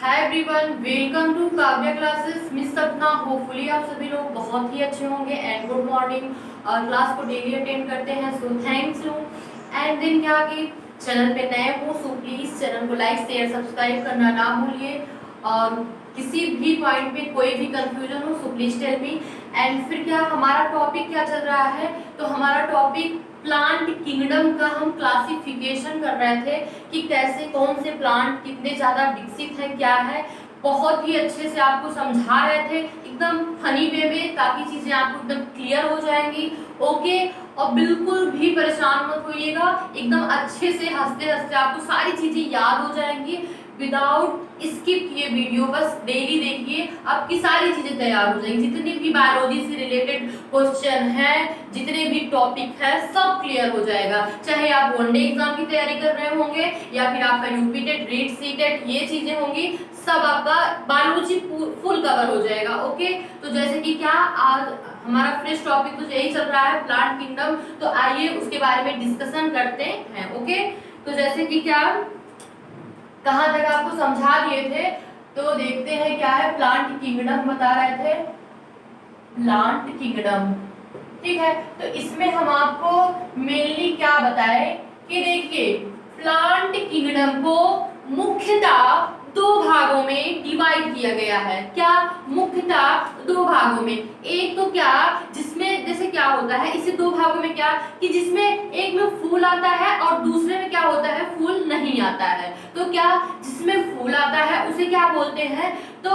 Hi everyone, welcome to Kavya classes. Miss Sapna, hopefully आप सभी लोग बहुत ही अच्छे होंगे एंड गुड मॉर्निंग। क्लास को डेली अटेंड करते हैं, so thanks you. And then क्या कि चैनल पे नए हो सो प्लीज चैनल को लाइक शेयर सब्सक्राइब करना ना भूलिए। और किसी भी पॉइंट पे कोई भी कंफ्यूजन हो so please tell me. And फिर क्या हमारा टॉपिक क्या चल रहा है, तो हमारा टॉपिक प्लांट किंगडम का हम क्लासिफिकेशन कर रहे थे कि कैसे कौन से प्लांट कितने ज़्यादा विकसित है क्या है। बहुत ही अच्छे से आपको समझा रहे थे एकदम फनी वे में, ताकि चीज़ें आपको एकदम क्लियर हो जाएंगी। ओके, और बिल्कुल भी परेशान मत होइएगा, एकदम अच्छे से हंसते हंसते आपको सारी चीज़ें याद हो जाएंगी विदाउट स्किप किए वीडियो। बस डेली देखिए, आपकी सारी चीजें तैयार हो जाएंगी। जितने भी बायोलॉजी से रिलेटेड क्वेश्चन है, जितने भी टॉपिक है, सब क्लियर हो जाएगा। चाहे आप वनडे एग्जाम की तैयारी कर रहे होंगे या फिर आपका UP TET, REET, CTET, ये चीजें होंगी, सब आपका बायोलॉजी फुल कवर हो जाएगा। ओके, तो जैसे कि क्या आज हमारा फ्रेश टॉपिक तो यही चल रहा है, प्लांट किंगडम। तो आइए उसके बारे में डिस्कशन करते हैं। ओके, तो जैसे कि क्या कहाँ तक आपको समझा दिए थे, तो देखते हैं क्या है। प्लांट किंगडम बता रहे थे, प्लांट किंगडम, ठीक है। तो इसमें हम आपको मेनली क्या बताए कि देखिए प्लांट किंगडम को मुख्यतः दो भागों में डिवाइड किया गया है। क्या? मुख्यतः दो भागों में। एक तो क्या, जिसमें जैसे क्या होता है, इसे दो भागों में क्या कि जिसमें एक में फूल आता है और दूसरे में क्या होता है, फूल नहीं आता है। तो क्या, जिसमें फूल आता है उसे क्या बोलते हैं, तो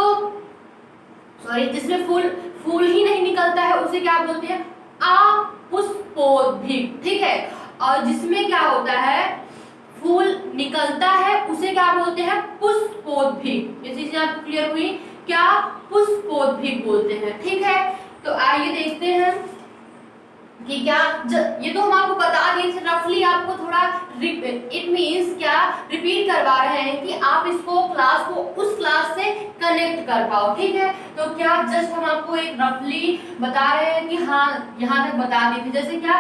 सॉरी, जिसमें फूल ही नहीं निकलता है उसे क्या बोलते हैं, अपुष्पोद्भिक, ठीक है। और जिसमें क्या होता है, फूल निकलता है उसे क्या बोलते हैं, पुष्पोद्भिक। ये चीजें आपको क्लियर हुई, क्या पुष्पोद्भिक बोलते हैं, ठीक है। तो आइए देखते हैं कि क्या ये तो हम आपको बता दिए थे रफली, आपको थोड़ा इट मींस क्या रिपीट करवा रहे हैं कि आप इसको क्लास को उस क्लास से कनेक्ट कर पाओ, ठीक है। तो क्या जस्ट हम आपको एक रफली बता रहे हैं कि हाँ यहाँ तक बता दी थी। जैसे क्या,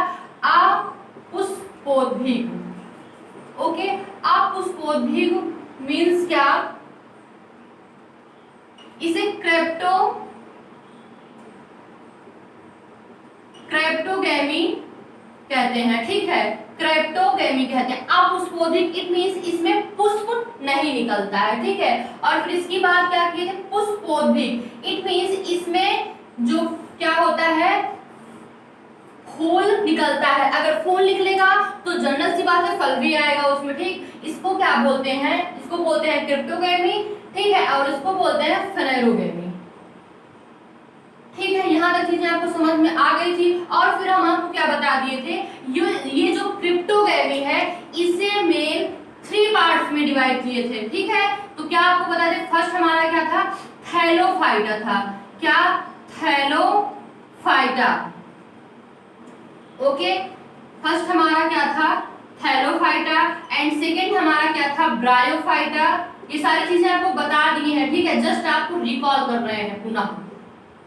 अपुष्पोद्भिक। ओके, अपुष्पोद्भिक मींस क्या, इसे क्रेप्टोगेमी कहते हैं, ठीक है। क्रेप्टोगेमी कहते हैं। अपुष्पोद्भिक इट मींस इसमें पुष्प नहीं निकलता है, ठीक है। और फिर इसकी बात क्या की थे, पुष्पोद्भिक इट मींस इसमें जो क्या होता है, फूल निकलता है। अगर फूल निकलेगा तो जनरल सी बात है फल भी आएगा उसमें, ठीक। इसको क्या बोलते हैं, इसको बोलते हैं क्रिप्टोगेमी, ठीक है। और इसको बोलते हैं फेनेरोगेमी, ठीक है। यहाँ तक चीजें आपको समझ में आ गई थी। और फिर हम आपको क्या बता दिए थे, ये जो क्रिप्टोगेमी है इसे मेन 3 पार्ट्स में डिवाइड किए थे, ठीक है। तो क्या आपको बता दें, फर्स्ट हमारा क्या था, थैलोफाइटा था। क्या? थैलोफाइटा। ओके, फर्स्ट हमारा क्या था, थैलोफाइटा। एंड सेकेंड हमारा क्या था, ब्रायोफाइटा। ये सारी चीजें आपको बता दी है, ठीक है। जस्ट आपको रिकॉल कर रहे हैं पुनः,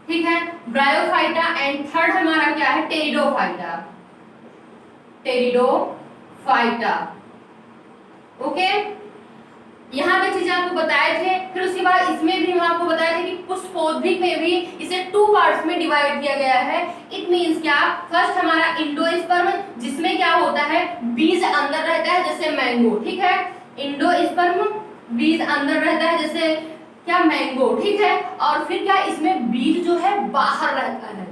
ठीक है। ब्रायोफाइटा। एंड थर्ड हमारा क्या है, टेरिडोफाइटा। टेरिडोफाइटा। ओके, यहाँ तक चीजें आपको बताए थे। फिर उसके बाद इसमें भी हम आपको बताए थे कि पुष्पोद्भिक में भी इसे 2 पार्ट्स में डिवाइड किया गया है। इट मींस क्या, फर्स्ट हमारा इंडोस्पर्म, जिसमें क्या होता है, बीज अंदर रहता है जैसे मैंगो, ठीक है। इंडोस्पर्म, बीज अंदर रहता है जैसे क्या, मैंगो, ठीक है। और फिर क्या, इसमें बीज जो है बाहर रहता है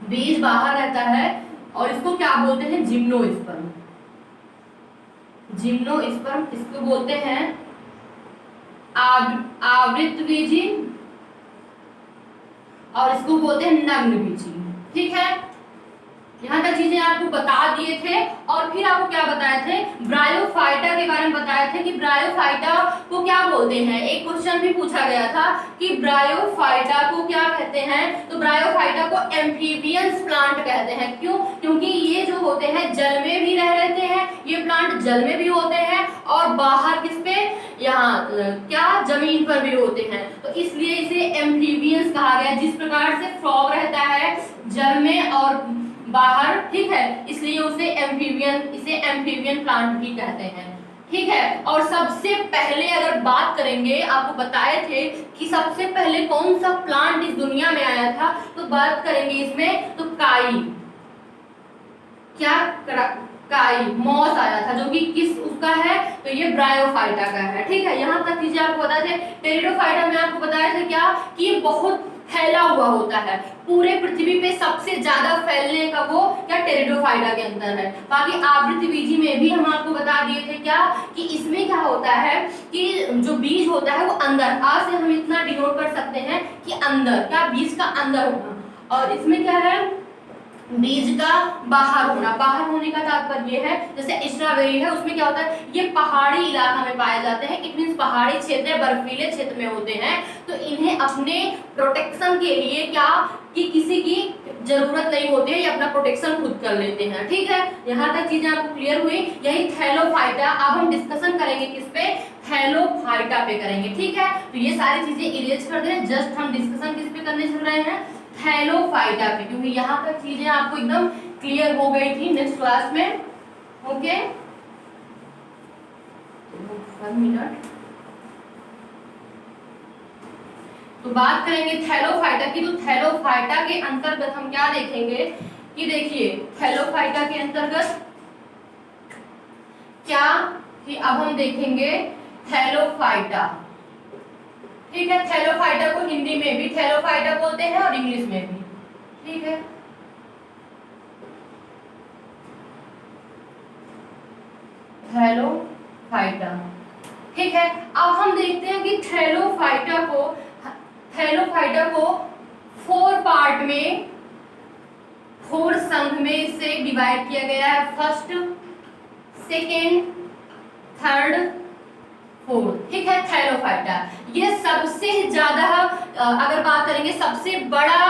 बीज बाहर रहता है और इसको क्या बोलते हैं, जिम्नोस्पर्म। जिम्नोस्पर्म इसको बोलते हैं आवृतबीजी, और इसको बोलते हैं नग्नबीजी, ठीक है। यहाँ तक चीजें आपको बता दिए थे। और फिर आपको क्या बताए थे, ब्रायोफाइटा के बारे में बताए थे कि ब्रायोफाइटा को क्या बोलते हैं। एक क्वेश्चन भी पूछा गया था कि ब्रायोफाइटा को क्या कहते हैं, तो ब्रायोफाइटा को एम्फीबियंस प्लांट कहते हैं। क्यों? क्योंकि ये जो होते हैं जल में भी रह रहते हैं, ये प्लांट जल में भी होते हैं और बाहर किस पे, यहाँ क्या, जमीन पर भी होते हैं। तो इसलिए इसे एम्फीबियंस कहा गया। जिस प्रकार से फ्रॉग रहता है जल में और बाहर, ठीक है, इसलिए इसे एम्फीबियन प्लांट भी कहते हैं, ठीक है। और सबसे पहले अगर बात करेंगे, आपको बताए थे कि सबसे पहले कौन सा प्लांट इस दुनिया में आया था, तो बात करेंगे इसमें तो काई, क्या काई मॉस आया था, जो कि किस उसका है, तो ये ब्रायोफाइटा का है। ठीक है, यहाँ तक चीजें आपको बता दें। टेरिडोफाइटा में आपको बताया था क्या कि ये बहुत फैला हुआ होता है, पूरे पृथ्वी पे सबसे ज्यादा फैलने का वो क्या टेरिडोफाइटा के अंदर है। बाकी आवृतबीजी में भी हम आपको बता दिए थे क्या कि इसमें क्या होता है कि जो बीज होता है वो अंदर, आ से हम इतना डिनोट कर सकते हैं कि अंदर, क्या बीज का अंदर होना, और इसमें क्या है बीज का बाहर होना। बाहर होने का तात्पर्य है जैसे स्ट्रॉबेरी है, उसमें क्या होता है, ये पहाड़ी इलाका में पाए जाते हैं, इट मींस पहाड़ी क्षेत्र, बर्फीले क्षेत्र में होते हैं, तो इन्हें अपने प्रोटेक्शन के लिए क्या कि किसी की जरूरत नहीं होती है, ये अपना प्रोटेक्शन खुद कर लेते हैं। ठीक है, यहाँ तक चीजें आपको क्लियर हुई। यही थैलोफाइटा। अब हम डिस्कशन करेंगे किस पे, थैलोफाइटा पे करेंगे। ठीक है, तो ये सारी चीजें इरेज कर दें, जस्ट हम डिस्कशन किस पे करने चल रहे हैं, थैलोफाइटा पे, क्योंकि यहाँ तक चीजें आपको एकदम क्लियर हो गई थी नेक्स्ट क्लास में। Okay, 1 minute. तो बात करेंगे थैलोफाइटा की, तो थैलोफाइटा के अंतर्गत हम क्या देखेंगे कि देखिए थैलोफाइटा के अंतर्गत क्या कि अब हम देखेंगे थैलोफाइटा। ठीक है, थैलोफाइटा को हिंदी में भी थैलोफाइटा बोलते हैं और इंग्लिश में भी। ठीक है, थैलोफाइटा। ठीक है, अब हम देखते हैं कि थैलोफाइटा को 4 पार्ट में, 4 संघ में इसे डिवाइड किया गया है। First, second, third, fourth. ठीक है, थैलोफाइटा ये सबसे ज्यादा, अगर बात करेंगे सबसे बड़ा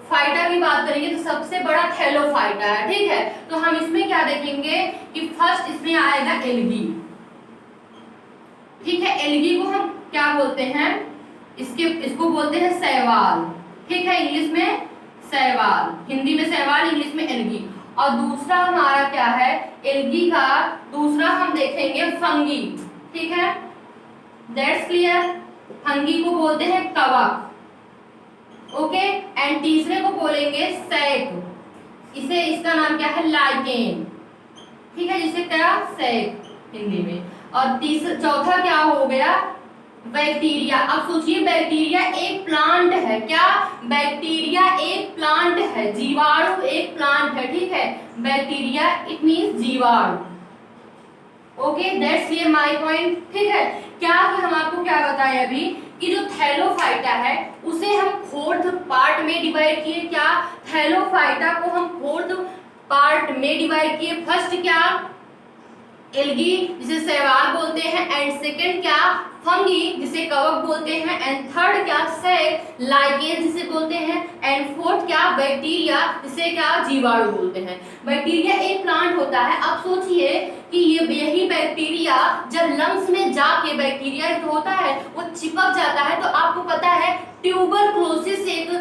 फाइटा की बात करेंगे तो सबसे बड़ा थैलोफाइटा है। ठीक है, तो हम इसमें क्या देखेंगे कि फर्स्ट इसमें आएगा एल्गी। ठीक है, एल्गी को हम क्या बोलते हैं, इसको बोलते हैं शैवाल। ठीक है, इंग्लिश में शैवाल, हिंदी में शैवाल, इंग्लिश में एल्गी। और दूसरा हमारा क्या है, एल्गी का दूसरा हम देखेंगे फंगी। ठीक है, दैट्स क्लियर। फंगी को बोलते हैं कवक। ओके, एंड तीसरे को बोलेंगे सैक, इसे इसका नाम क्या है, लाइकेन। ठीक है, जिसे क्या सैक हिंदी में। और चौथा क्या हो गया, बैक्टीरिया। अब सोचिए बैक्टीरिया एक प्लांट है, क्या बैक्टीरिया एक प्लांट है, जीवाणु एक प्लांट है। ठीक है, बैक्टीरिया इट मींस जीवाणु। Okay, that's clear my point. ठीक है, क्या कि हम आपको क्या बताएं अभी कि जो थैलोफाइटा है उसे हम 4th पार्ट में डिवाइड किए। क्या थैलोफाइटा को हम 4th पार्ट में डिवाइड किए। फर्स्ट क्या एल्गी, जिसे शैवाल बोलते हैं, एंड सेकंड क्या फंगी, जिसे कवक बोलते हैं, एंड थर्ड क्या सैक, लाइकेन जिसे बोलते हैं, एंड फोर्थ क्या बैक्टीरिया, जिसे क्या जीवाणु बोलते हैं। बैक्टीरिया एक प्लांट होता है। अब सोचिए कि यही बैक्टीरिया जब लंग्स में जाके बैक्टीरिया जो होता है वो चिपक जाता है, तो आपको पता है ट्यूबरक्लोसिस एक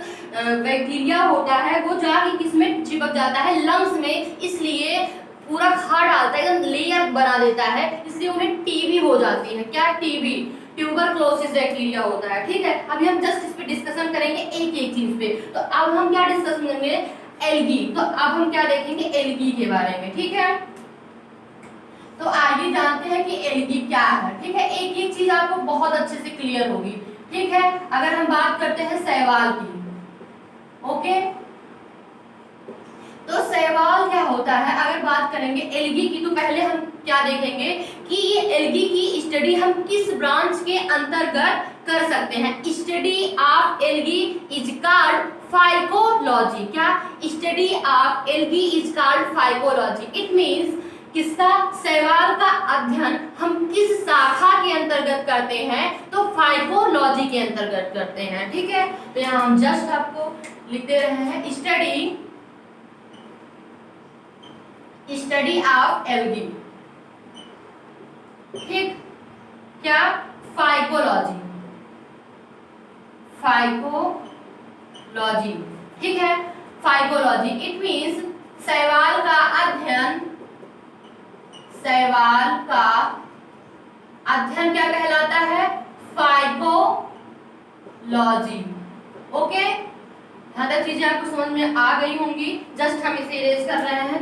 बैक्टीरिया होता है, वो जाके किसमें चिपक जाता है, लंग्स में, इसलिए पूरा खा डालता है, एकदम लेयर बना देता है, इसलिए उन्हें टीबी हो जाती है। क्या टीबी, ट्यूबरक्लोसिस बैक्टीरिया होता है। ठीक है, अभी हम जस्ट इस पे डिस्कशन करेंगे एक एक चीज पे। तो अब हम क्या डिस्कशन करेंगे, एल्गी। तो अब हम क्या देखेंगे एल्गी के बारे में। ठीक है, तो आइए जानते हैं कि एल्गी क्या है। ठीक है, एक एक चीज आपको बहुत अच्छे से क्लियर होगी। ठीक है, अगर हम बात करते हैं शैवाल की, ओके, तो शैवाल क्या होता है, अगर बात करेंगे एल्गी की, तो पहले हम क्या देखेंगे कि ये एल्गी की स्टडी हम किस ब्रांच के अंतर्गत कर सकते हैं। Study of algae is called phycology. क्या study of algae is called phycology, it means किसका, शैवाल का अध्ययन हम किस शाखा के अंतर्गत करते हैं, तो फाइकोलॉजी के अंतर्गत करते हैं। ठीक है, तो यहाँ हम जस्ट आपको लिख दे रहे हैं स्टडी ऑफ एल्गी। ठीक, क्या फाइकोलॉजी, फाइकोलॉजी। ठीक है, फाइकोलॉजी इट मींस शैवाल का अध्ययन, शैवाल का अध्ययन क्या कहलाता है? फाइकोलॉजी। ओके, यहां तक चीजें आपको समझ में आ गई होंगी। जस्ट हम इसे इरेज कर रहे हैं,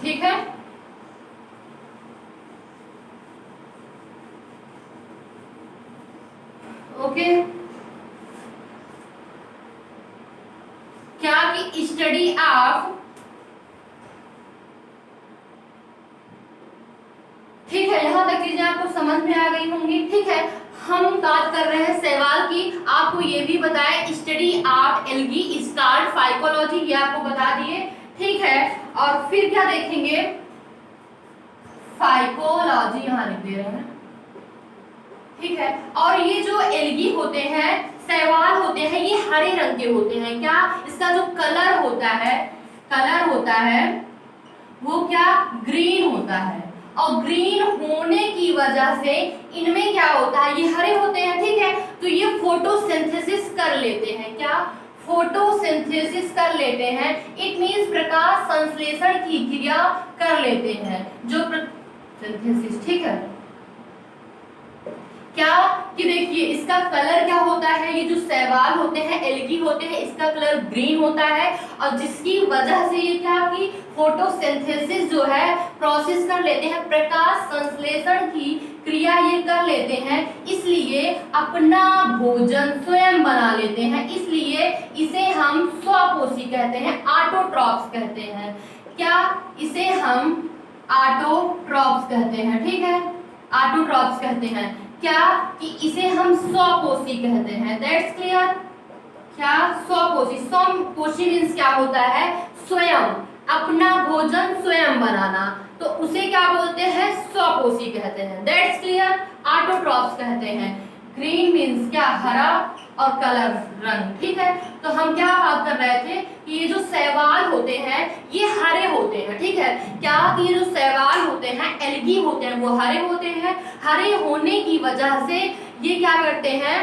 ठीक है। ओके, क्या कि स्टडी ऑफ, ठीक है, यहां तक चीजें आपको समझ में आ गई होंगी। ठीक है, हम बात कर रहे हैं सवाल की। आपको ये भी बताया study of algae start phycology, ये आपको बता दिए। ठीक है, और फिर क्या देखेंगे? फाइकोलॉजी यहां लिख दे रहे हैं, ठीक है। और ये जो एल्गी होते हैं, शैवाल होते हैं, ये हरे रंग के होते हैं। क्या इसका जो कलर होता है, कलर होता है वो क्या? ग्रीन होता है। और ग्रीन होने की वजह से इनमें क्या होता है? ये हरे होते हैं, ठीक है। तो ये फोटोसिंथेसिस कर लेते हैं। क्या? फोटोसिंथेसिस कर लेते हैं। इट मींस प्रकाश संश्लेषण की क्रिया कर लेते हैं, जो सिंथेसिस, ठीक है। क्या कि देखिए इसका कलर क्या होता है? ये जो शैवाल होते हैं, एल्गी होते हैं, इसका कलर ग्रीन होता है। और जिसकी वजह से ये क्या कि फोटोसिंथेसिस जो है प्रोसेस कर लेते हैं, प्रकाश संश्लेषण की क्रिया ये कर लेते हैं, इसलिए अपना भोजन स्वयं बना लेते हैं। इसलिए इसे हम स्वपोषी कहते हैं, ऑटोट्रॉप्स कहते हैं। क्या? इसे हम ऑटोट्रॉप्स कहते हैं, ठीक है, ऑटोट्रॉप्स कहते हैं। क्या कि इसे हम स्वपोषी कहते हैं। That's clear. क्या? स्वपोषी, स्वपोषी मीन्स क्या होता है? स्वयं, अपना भोजन स्वयं बनाना, तो उसे क्या बोलते हैं? स्वपोषी कहते हैं। That's clear. ऑटोट्रॉप्स कहते हैं। ग्रीन मीन्स क्या? हरा, और कलर रंग, ठीक है। तो हम क्या बात कर रहे थे कि ये जो शैवाल होते हैं ये हरे होते हैं, ठीक है। क्या कि ये जो शैवाल होते हैं, एल्गी होते हैं, वो हरे होते हैं। हरे होने की वजह से ये क्या करते हैं?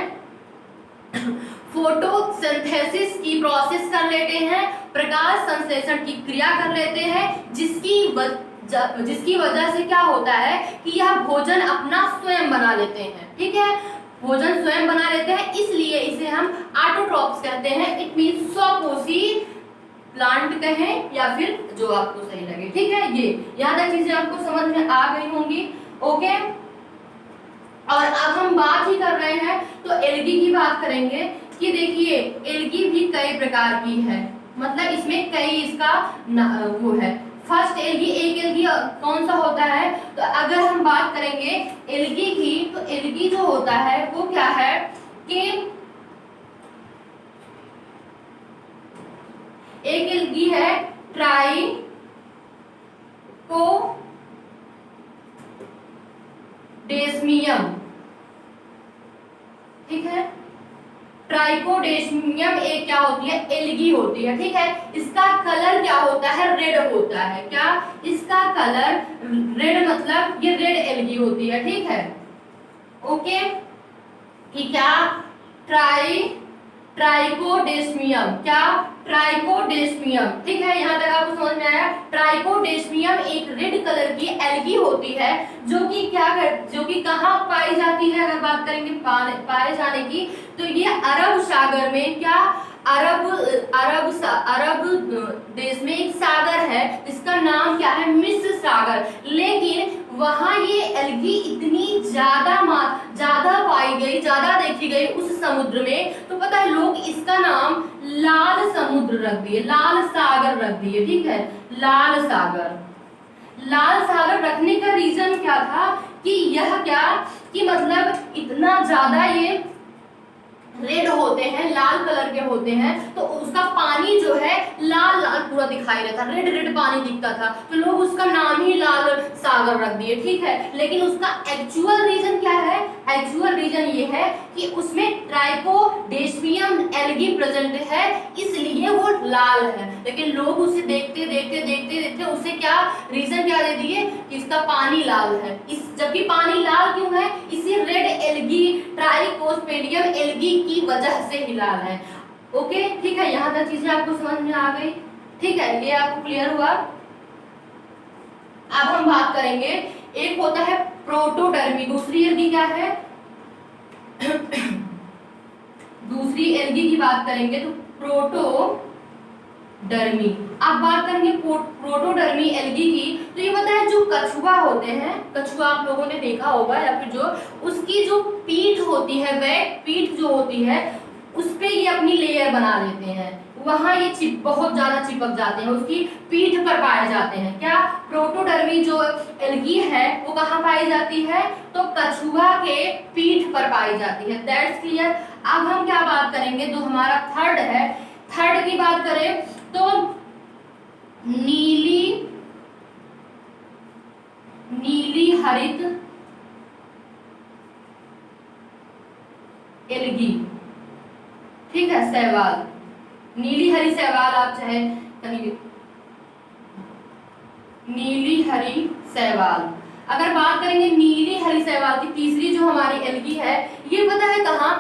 फोटोसिंथेसिस की प्रोसेस कर लेते हैं, प्रकाश संश्लेषण की क्रिया कर लेते हैं, जिसकी वजह से क्या होता है कि यह भोजन अपना स्वयं बना लेते हैं, ठीक है। भोजन स्वयं बना लेते हैं, इसलिए इसे हम ऑटोट्रॉप्स कहते हैं। इट मींस स्वपोषी प्लांट कहें या फिर जो आपको सही लगे, ठीक है। ये यहाँ तक चीजें आपको समझ में आ गई होंगी। ओके, और अब हम बात ही कर रहे हैं तो एल्गी की बात करेंगे कि देखिए एल्गी भी कई प्रकार की है, मतलब इसमें कई इसका वो है। फर्स्ट एल्गी, एक एल्गी कौन सा होता है? तो अगर हम बात करेंगे एल्गी की, तो एल्गी जो होता है वो क्या है कि एक एल्गी है ट्राइकोडेस्मियम, ठीक है। ट्राइकोडेस्मियम एक क्या होती है? एल्गी होती है, ठीक है। इसका कलर क्या होता है? रेड होता है। क्या? इसका कलर रेड, मतलब ये रेड एल्गी होती है, ठीक है। ओके, कि क्या? ट्राइकोडेस्मियम, क्या? ट्राइकोडेस्मियम, ठीक है। यहाँ तक आपको समझ में आया। ट्राइकोडेस्मियम एक रेड कलर की एल्गी होती है, जो कि जो कि कहाँ पाई जाती है? अगर बात करेंगे पाए जाने की, तो ये अरब सागर में, क्या? अरब देश में एक सागर है, इसका नाम क्या है? मिस्र सागर। लेकिन वहां ये एल्गी इतनी ज्यादा पाई गई, ज्यादा देखी गई उस समुद्र में, तो पता है लोग इसका नाम लाल समुद्र रख दिए, लाल सागर रख दिए, ठीक है। लाल सागर, लाल सागर रखने का रीजन क्या था कि यह क्या कि मतलब इतना ज्यादा ये रेड होते हैं, लाल कलर के होते हैं, तो उसका पानी जो है लाल लाल पूरा दिखाई देता, रेड रेड पानी दिखता था, तो लोग उसका नाम ही लाल सागर रख दिए, ठीक है। लेकिन उसका एक्चुअल रीजन क्या है? एक्चुअल रीजन ये है कि उसमें ट्राइकोडेस्मियम एल्गी प्रेजेंट है, इसलिए वो लाल है। लेकिन लोग उसे देखते देखते देखते देखते उसे क्या रीजन क्या दे दिए कि इसका पानी लाल है। जबकि पानी लाल क्यों है? इसी रेड एल्गी, ट्राइकोस्पेडियम एल्गी की वजह से ही लाल है। ओके, ठीक है। यहाँ तक चीजें आपको समझ में आ गई, ठीक है, ये आपको क्लियर हुआ। अब हम बात करेंगे एक होता है प्रोटोडर्मी, दूसरी एल्गी क्या है दूसरी एल्गी की बात करेंगे तो प्रोटोडर्मी। अब बात करेंगे प्रोटोडर्मी एल्गी की, तो ये पता है जो कछुआ होते हैं, कछुआ आप लोगों ने देखा होगा या फिर जो उसकी जो पीठ होती है, वह पीठ जो होती है उस पे ये अपनी लेयर बना लेते हैं, वहां ये बहुत ज्यादा चिपक जाते हैं, उसकी पीठ पर पाए जाते हैं। क्या प्रोटोडर्मी जो एल्गी है वो कहाँ पाई जाती है, तो कछुआ के पीठ पर पाई जाती है। That's clear. अब हम क्या बात करेंगे, जो हमारा थर्ड है, थर्ड की बात करें तो नीली हरित एल्गी, ठीक है, शैवाल, नीली हरी शैवाल, आप चाहे कहेंगे नीली हरी शैवाल। अगर बात करेंगे नीली हरी शैवाल की, तीसरी जो हमारी एल्गी है, ये पता है कहाँ,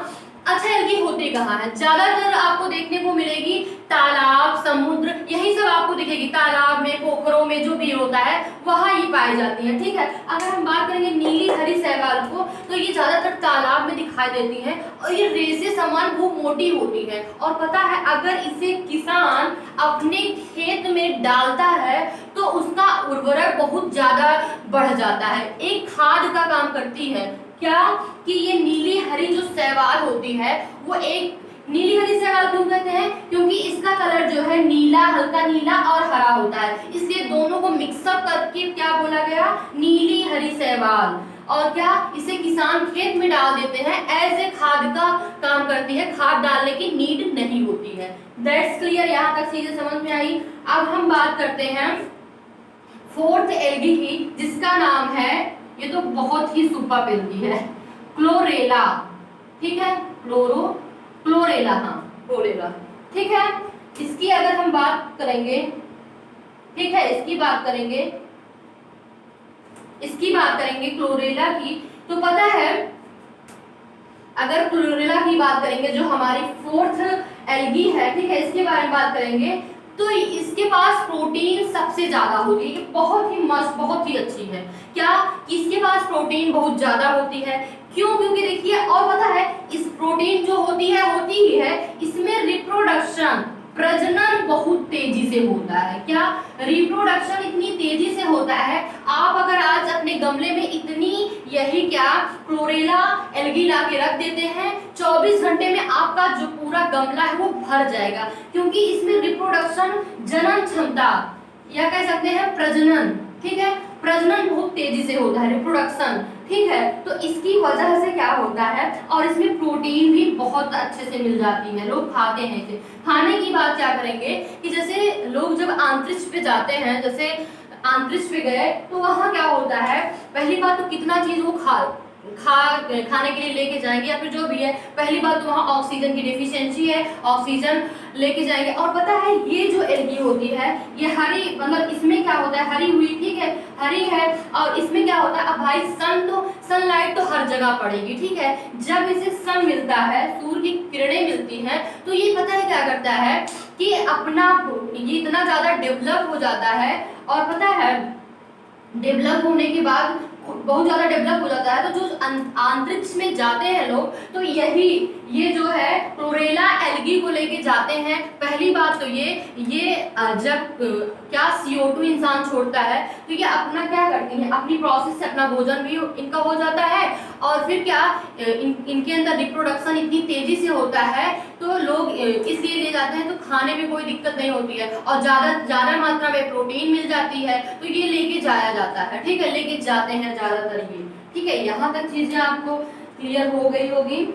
अच्छा एल्गी होती कहाँ है, ज्यादातर आपको देखने को मिलेगी तालाब, समुद्र, यही सब आपको दिखेगी, तालाब में, पोखरों में जो भी होता है वहां ये पाई जाती है, ठीक है। अगर हम बात करेंगे नीली हरी शैवाल को, तो ये ज्यादातर तालाब में दिखाई देती है और ये रेसे समान वो मोटी होती है, और पता है अगर इसे किसान अपने खेत में डालता है तो उसका उर्वरक बहुत ज्यादा बढ़ जाता है, एक खाद का काम करती है। क्या कि ये नीली हरी जो शैवाल होती है वो एक, नीली हरी शैवाल क्यों कहते हैं, क्योंकि इसका कलर जो है नीला, हल्का नीला और हरा होता है, इसलिए दोनों को मिक्सअप करके क्या बोला गया, नीली हरी शैवाल। और क्या इसे किसान खेत में डाल देते हैं, एज ए खाद का काम करती है, खाद डालने की नीड नहीं होती है। दैट्स क्लियर, यहाँ तक चीजें समझ में आई। अब हम बात करते हैं फोर्थ एल्गी की, जिसका नाम है, ये तो बहुत ही सुपर एल्गी है, क्लोरेला, ठीक है, क्लोरेला, हाँ क्लोरेला, ठीक है। इसकी अगर हम बात करेंगे, ठीक है, इसकी बात करेंगे क्लोरेला की, तो पता है अगर क्लोरेला की बात करेंगे जो हमारी फोर्थ एल्गी है, ठीक है, इसके बारे में बात करेंगे तो इसके पास प्रोटीन सबसे ज्यादा होती है, बहुत ही मस्त, बहुत ही अच्छी है। क्या इसके पास प्रोटीन बहुत ज्यादा होती है, क्यों, क्योंकि देखिए, और पता है इस प्रोटीन जो होती ही है, इसमें रिप्रोडक्शन, प्रजनन बहुत तेजी से होता है। क्या रिप्रोडक्शन इतनी तेजी से होता है, आप अगर आज अपने गमले में इतनी यही क्या क्लोरेला एल्गी ला के रख देते हैं, 24 घंटे में आपका जो पूरा गमला है वो भर जाएगा, क्योंकि इसमें रिप्रोडक्शन, जनन क्षमता या कह सकते हैं प्रजनन, ठीक है, प्रजनन बहुत तेजी से होता है, रिप्रोडक्शन, ठीक है। तो इसकी वजह से क्या होता है, और इसमें प्रोटीन भी बहुत अच्छे से मिल जाती है, लोग खाते हैं इसे। खाने की बात क्या करेंगे कि जैसे लोग जब अंतरिक्ष पे जाते हैं, जैसे अंतरिक्ष पे गए तो वहां क्या होता है, पहली बात तो कितना चीज वो खाने के लिए लेके जाएंगे या फिर जो भी है, पहली बात तो वहाँ ऑक्सीजन की डेफिशिएंसी है, ऑक्सीजन लेके जाएंगे। और पता है ये जो एल्गी होती है ये हरी, मतलब इसमें क्या होता है, हरी हुई, ठीक है, हरी है, और इसमें क्या होता है, अब भाई सनलाइट तो हर जगह पड़ेगी, ठीक है, जब इसे सन मिलता है, सूर्य की किरणें मिलती हैं, तो ये पता है क्या करता है कि अपना ये इतना ज्यादा डेवलप हो जाता है, और पता है डेवलप होने के बाद बहुत ज्यादा डेवलप हो जाता है, तो जो अंतरिक्ष में जाते हैं लोग, तो ये जो है क्लोरेला एल्गी को लेके जाते हैं। पहली बात तो ये जब क्या CO2 इंसान छोड़ता है, तो ये अपना क्या करती हैं, अपनी प्रोसेस से अपना भोजन भी इनका हो जाता है, और फिर क्या इनके अंदर रिप्रोडक्शन इतनी तेजी से होता है, तो लोग इसलिए ले जाते हैं, तो खाने में कोई दिक्कत नहीं होती है, और ज्यादा मात्रा में प्रोटीन मिल जाती है, तो ये लेके जाया जाता है, ठीक है, लेके जाते हैं ज्यादातर ये, ठीक है। यहाँ तक चीजें आपको क्लियर हो गई होगी।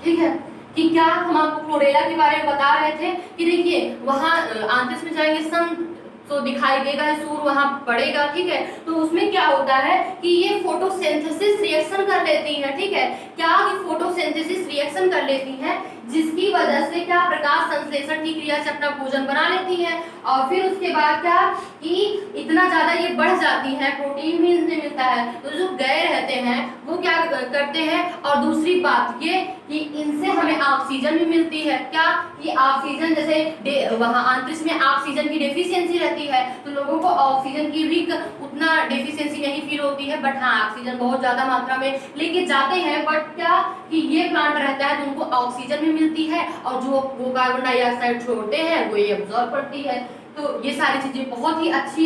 ठीक है, कि क्या हम आपको क्लोरेला के बारे में बता रहे थे कि देखिए वहां अंतरिक्ष में जाएंगे, सन तो दिखाई देगा, सूर्य वहां पड़ेगा, ठीक है, तो उसमें क्या होता है कि ये फोटोसिंथेसिस रिएक्शन कर लेती है, ठीक है, क्या कि फोटोसिंथेसिस रिएक्शन कर लेती है, जिसकी वजह से क्या प्रकाश संश्लेषण की क्रिया से अपना भोजन बना लेती है और फिर उसके बाद क्या कि इतना ज्यादा ये बढ़ जाती है, प्रोटीन भी इनसे मिलता है, तो जो गए रहते हैं वो क्या करते हैं। और दूसरी बात ये कि इनसे हमें ऑक्सीजन भी मिलती है, क्या कि ऑक्सीजन जैसे वहाँ अंतरिक्ष में ऑक्सीजन की डेफिशिएंसी रहती है तो लोगों को ऑक्सीजन की भी उतना डेफिशिएंसी नहीं फील होती है, बट हाँ ऑक्सीजन बहुत ज्यादा मात्रा में लेके जाते हैं, बट क्या कि ये प्लांट रहता है तो उनको ऑक्सीजन भी मिलती है और जो वो कार्बन डाइऑक्साइड छोड़ते हैं वो ये एब्जॉर्ब करती है। तो ये सारी चीजें बहुत ही अच्छी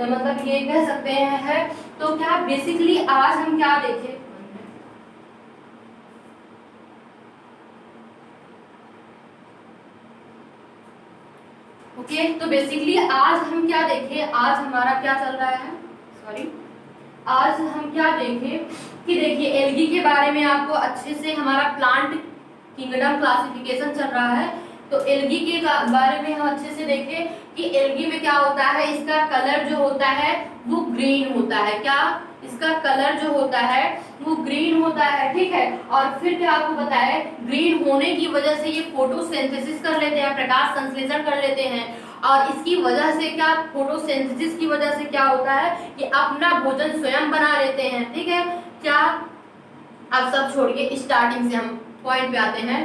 मतलब ये कह सकते हैं। तो क्या बेसिकली आज हम क्या देखें, ओके तो बेसिकली आज हम क्या देखें, आज हमारा क्या चल रहा है, सॉरी आज हम क्या देखें कि देखिए एल्गी के बारे में आपको अच्छे से हमारा प्लांट किंगडम क्लासिफिकेशन चल रहा है। तो एल्गी के बारे में हम अच्छे से देखें कि एल्गी में क्या होता है, इसका कलर जो होता है वो ग्रीन होता है, क्या इसका कलर जो होता है वो ग्रीन होता है, ठीक है। और फिर क्या आपको बताया, ग्रीन होने की वजह से ये फोटोसिंथेसिस कर लेते हैं, प्रकाश संश्लेषण कर लेते हैं और इसकी वजह से क्या फोटोसिंथेसिस की वजह से क्या होता है कि अपना भोजन स्वयं बना लेते हैं, ठीक है। क्या आप सब छोड़िए, स्टार्टिंग से हम पॉइंट पे आते हैं,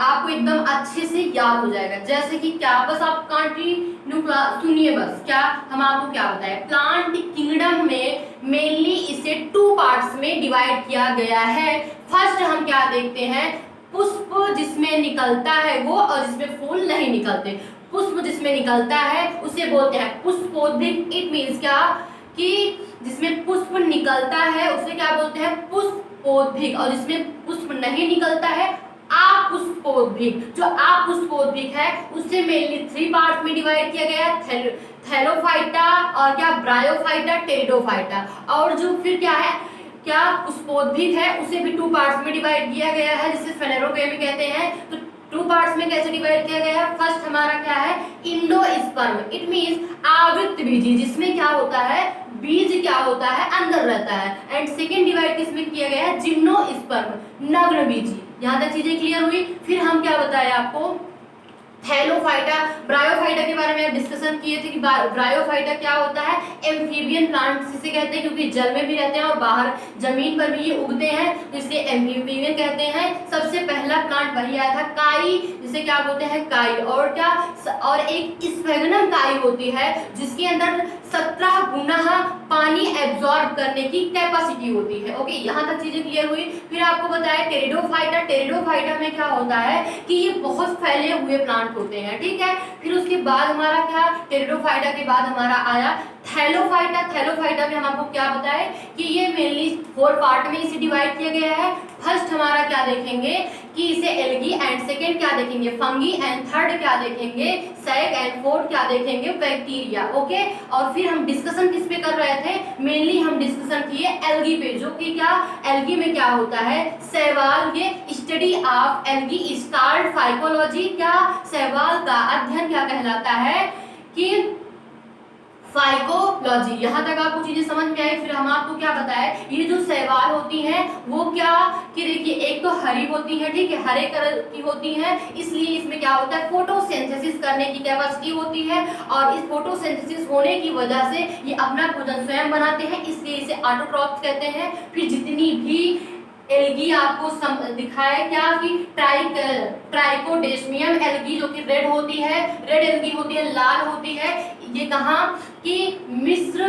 आपको एकदम अच्छे से याद हो जाएगा। जैसे कि क्या, बस आप कंटिन्यू क्लास सुनिए, बस क्या हम आपको क्या बताए, प्लांट किंगडम में मेनली इसे 2 पार्ट्स में डिवाइड किया गया है। फर्स्ट हम क्या देखते हैं, पुष्प जिसमें निकलता है वो और जिसमें फूल नहीं निकलते। पुष्प जिसमें निकलता है उसे बोलते हैं पुष्पोद्भिद। इट मीन्स क्या कि जिसमें पुष्प निकलता है उसे क्या बोलते हैं, पुष्पोद्भिद, और जिसमें पुष्प नहीं निकलता है अपुष्पोद्भिद। जो अपुष्पोद्भिद है उससे मेनली 3 पार्ट्स में डिवाइड किया गया है, थैलोफाइटा और क्या ब्रायोफाइटा, टेरिडोफाइटा। और जो फिर क्या है, क्या पुष्पोद्भिद है उसे भी 2 पार्ट्स में डिवाइड किया गया है जिसे फेनेरोगेमी कहते हैं। तो 2 पार्ट्स में कैसे डिवाइड किया गया है, फर्स्ट हमारा क्या है इंडोस्पर्म, इट मींस आवृत बीजी, जिसमें क्या होता है बीज क्या होता है अंदर रहता है। एंड सेकेंड डिवाइड किसमें किया गया है, जिम्नोस्पर्म, नग्न बीजी। यहाँ तक चीजें क्लियर हुई। फिर हम क्या बताया आपको, थैलोफाइटा, ब्रायोफाइटा के बारे में डिस्कशन किए थे कि ब्रायोफाइटा क्या होता है, एम्फीबियन प्लांट जिसे कहते हैं क्योंकि जल में भी रहते हैं और बाहर जमीन पर भी ये उगते हैं तो इसलिए एम्फीबियन कहते हैं। सबसे पहला प्लांट वही आया था काई, जिसे क्या बोलते हैं काई, और क्या और एक स्फेगनम काई होती है जिसके अंदर 17 गुना पानी एब्जॉर्ब करने की कैपेसिटी होती है। ओके, यहाँ तक चीजें क्लियर हुई। फिर आपको बताया टेरिडोफाइटा, टेरिडोफाइटा में क्या होता है कि ये बहुत फैले हुए प्लांट होते हैं, ठीक है। फिर उसके बाद हमारा क्या, टेरिडोफाइटा के बाद हमारा आया थैलोफाइटा। थैलोफाइटा में हम आपको क्या बताए कि ये मेनली 4 पार्ट में इसे डिवाइड किया गया है। फर्स्ट हमारा क्या देखेंगे कि इसे एल्गी, एंड सेकेंड क्या देखेंगे फंगी, एंड थर्ड क्या देखेंगे सैक, एंड फोर्थ क्या देखेंगे बैक्टीरिया। ओके, और फिर हम डिस्कशन किस पे कर रहे थे, मेनली हम डिस्कशन किए एल्गी पे, जो कि क्या एल्गी में क्या होता है, शैवाल, ये study of algae is called phycology. क्या शैवाल का अध्ययन क्या कहलाता है कि फाइकोलॉजी। यहाँ तक आपको चीजें समझ में आई। फिर हम आपको क्या बताए, ये जो शैवाल होती हैं वो क्या कि देखिए एक तो हरी होती है, ठीक है, हरे कलर की होती है, इसलिए इसमें क्या होता है फोटोसिंथेसिस करने की कैपेसिटी होती है और इस फोटोसिंथेसिस होने की वजह से ये अपना भोजन स्वयं बनाते हैं, इसलिए इसे ऑटोट्रॉप्स कहते हैं। फिर जितनी भी एल्गी आपको दिखाया क्या कि ट्राइकोडेस्मियम एल्गी जो कि रेड होती है, रेड एल्गी होती है, लाल होती है, ये कहाँ कि मिस्र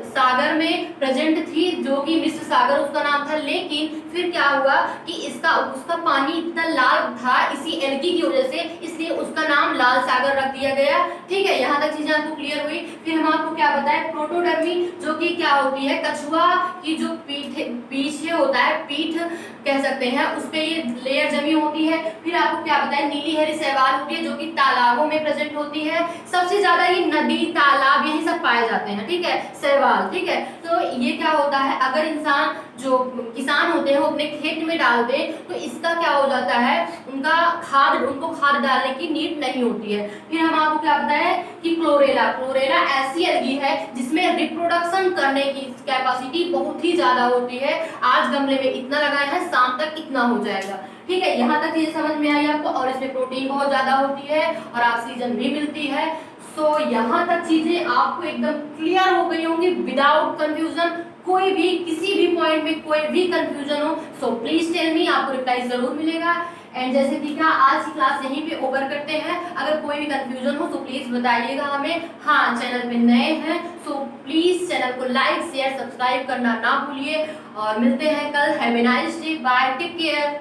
सागर में प्रेजेंट थी, जो कि मिस्र सागर उसका नाम था। लेकिन फिर क्या हुआ कि उसका पानी इतना लाल था इसी एल्गी की वजह से, इसलिए उसका नाम लाल सागर रख दिया गया, ठीक है। यहाँ तक चीजें आपको क्लियर हुई। फिर हम आपको क्या बताएं, प्रोटोडर्मी जो कि क्या होती है, कछुआ की जो पीछे होता है, पीठ कह सकते हैं, उस पे ये लेयर जमी होती है। फिर आपको क्या बताएं, नीली हरी शैवाल होती है जो कि तालाबों में प्रेजेंट होती है। सबसे ज्यादा ये नदी तालाब यही सब पाए जाते हैं, ठीक है, शैवाल, ठीक है। तो ये क्या होता है, अगर इंसान जो किसान होते हैं वो अपने खेत में डाल दे तो इसका क्या हो जाता है, उनको खाद डालने की नीड नहीं होती है। फिर हम आपको क्या बताएं कि क्लोरेला, क्लोरेला ऐसी एल्गी है जिसमें रिप्रोडक्शन करने की कैपेसिटी बहुत ही ज्यादा होती है। आज गमले में इतना लगाया है, शाम तक इतना हो जाएगा, ठीक है, यहाँ तक चीजें समझ में आई आपको, और इसमें प्रोटीन बहुत ज्यादा होती है और ऑक्सीजन भी मिलती है। सो यहाँ तक चीजें आपको एकदम क्लियर हो गई होंगी विदाउट कंफ्यूजन। कोई भी किसी भी पॉइंट में कोई भी कंफ्यूजन हो सो प्लीज टेल मी, आपको रिप्लाई जरूर मिलेगा। एंड जैसे कि क्या आज की क्लास यहीं पे ओवर करते हैं। अगर कोई भी कंफ्यूजन हो तो प्लीज बताइएगा हमें। हाँ, चैनल पे नए हैं सो प्लीज चैनल को लाइक शेयर सब्सक्राइब करना ना भूलिए, और मिलते हैं कल। Have a nice day, bye, take care.